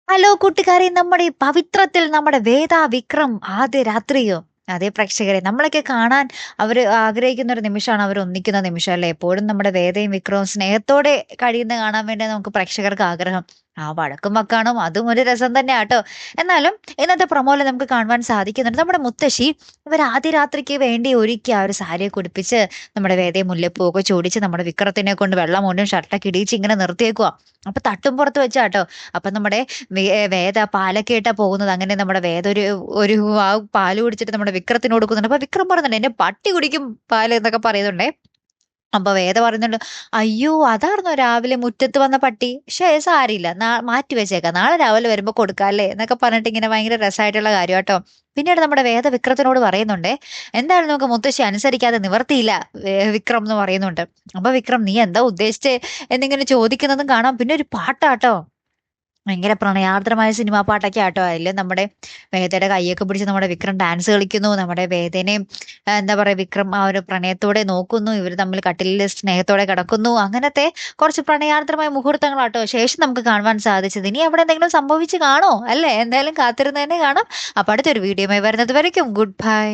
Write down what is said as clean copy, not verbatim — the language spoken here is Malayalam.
ഹലോ കൂട്ടുകാരെ, നമ്മുടെ ഈ പവിത്രത്തിൽ നമ്മുടെ വേദ വിക്രം ആദ്യ രാത്രിയോ. അതേ പ്രേക്ഷകരെ, നമ്മളൊക്കെ കാണാൻ അവര് ആഗ്രഹിക്കുന്ന ഒരു നിമിഷമാണ് അവർ ഒന്നിക്കുന്ന നിമിഷം അല്ലേ? എപ്പോഴും നമ്മുടെ വേദയും വിക്രവും സ്നേഹത്തോടെ കഴിയുന്ന കാണാൻ വേണ്ടി നമുക്ക് പ്രേക്ഷകർക്ക് ആഗ്രഹം. ആ വഴക്കും വക്കാണും അതും ഒരു രസം തന്നെയാട്ടോ. എന്നാലും ഇന്നത്തെ പ്രൊമോയിൽ നമുക്ക് കാണുവാൻ സാധിക്കുന്നുണ്ട് നമ്മുടെ മുത്തശ്ശി ഇവർ ആദ്യ രാത്രിക്ക് വേണ്ടി ഒരുക്കി ആ ഒരു സാരിയൊക്കെ ഉടുപ്പിച്ച് നമ്മുടെ വേദയെ മുല്ലപ്പൂവൊക്കെ ചൂടിച്ച് നമ്മുടെ വിക്രത്തിനെ കൊണ്ട് വെള്ളം കൊണ്ടും ഷർട്ടൊക്കെ ഇടിയിച്ച് ഇങ്ങനെ നിർത്തിയേക്കുക. അപ്പൊ തട്ടും പുറത്ത് വെച്ചാട്ടോ. അപ്പൊ നമ്മുടെ വേദ പാലൊക്കെ ഇട്ടാ പോകുന്നത്. അങ്ങനെ നമ്മുടെ വേദ ഒരു ഒരു ആ പാല് കുടിച്ചിട്ട് നമ്മുടെ വിക്രത്തിന് കൊടുക്കുന്നുണ്ട്. അപ്പൊ വിക്രം പറയുന്നുണ്ട്, എന്റെ പട്ടി കുടിക്കും പാല് എന്നൊക്കെ പറയുന്നുണ്ടേ. അപ്പൊ വേദ പറയുന്നുണ്ട്, അയ്യോ അതാർന്നോ രാവിലെ മുറ്റത്ത് വന്ന പട്ടി, പക്ഷേ സാരില്ല, മാറ്റി വെച്ചേക്കാം, നാളെ രാവിലെ വരുമ്പോ കൊടുക്കാല്ലേ എന്നൊക്കെ പറഞ്ഞിട്ട് ഇങ്ങനെ ഭയങ്കര രസമായിട്ടുള്ള കാര്യം കേട്ടോ. പിന്നീട് നമ്മുടെ വേദ വിക്രത്തിനോട് പറയുന്നുണ്ട്, എന്തായാലും നമുക്ക് മുത്തശ്ശി അനുസരിക്കാതെ നിവർത്തിയില്ല വിക്രം എന്ന് പറയുന്നുണ്ട്. അപ്പൊ വിക്രം, നീ എന്താ ഉദ്ദേശിച്ചേ എന്നിങ്ങനെ ചോദിക്കുന്നതും കാണാം. പിന്നെ ഒരു പാട്ടാട്ടോ, ഭയങ്കര പ്രണയാർദ്രമായ സിനിമാ പാട്ടൊക്കെ ആട്ടോ. അതില് നമ്മുടെ വേദയുടെ കൈയൊക്കെ പിടിച്ച് നമ്മുടെ വിക്രം ഡാൻസ് കളിക്കുന്നു. നമ്മുടെ വേദനയും എന്താ പറയാ, വിക്രം ആ ഒരു പ്രണയത്തോടെ നോക്കുന്നു. ഇവർ തമ്മിൽ കട്ടിലിൽ സ്നേഹത്തോടെ കിടക്കുന്നു. അങ്ങനത്തെ കുറച്ച് പ്രണയാർദ്രമായ മുഹൂർത്തങ്ങളാട്ടോ ശേഷം നമുക്ക് കാണുവാൻ സാധിച്ചത്. ഇനി അവിടെ എന്തെങ്കിലും സംഭവിച്ച് കാണോ അല്ലേ? എന്തായാലും കാത്തിരുന്ന് തന്നെ കാണാം. അപ്പൊ അടുത്തൊരു വീഡിയോയുമായി വരുന്നത് വരയ്ക്കും ഗുഡ് ബൈ.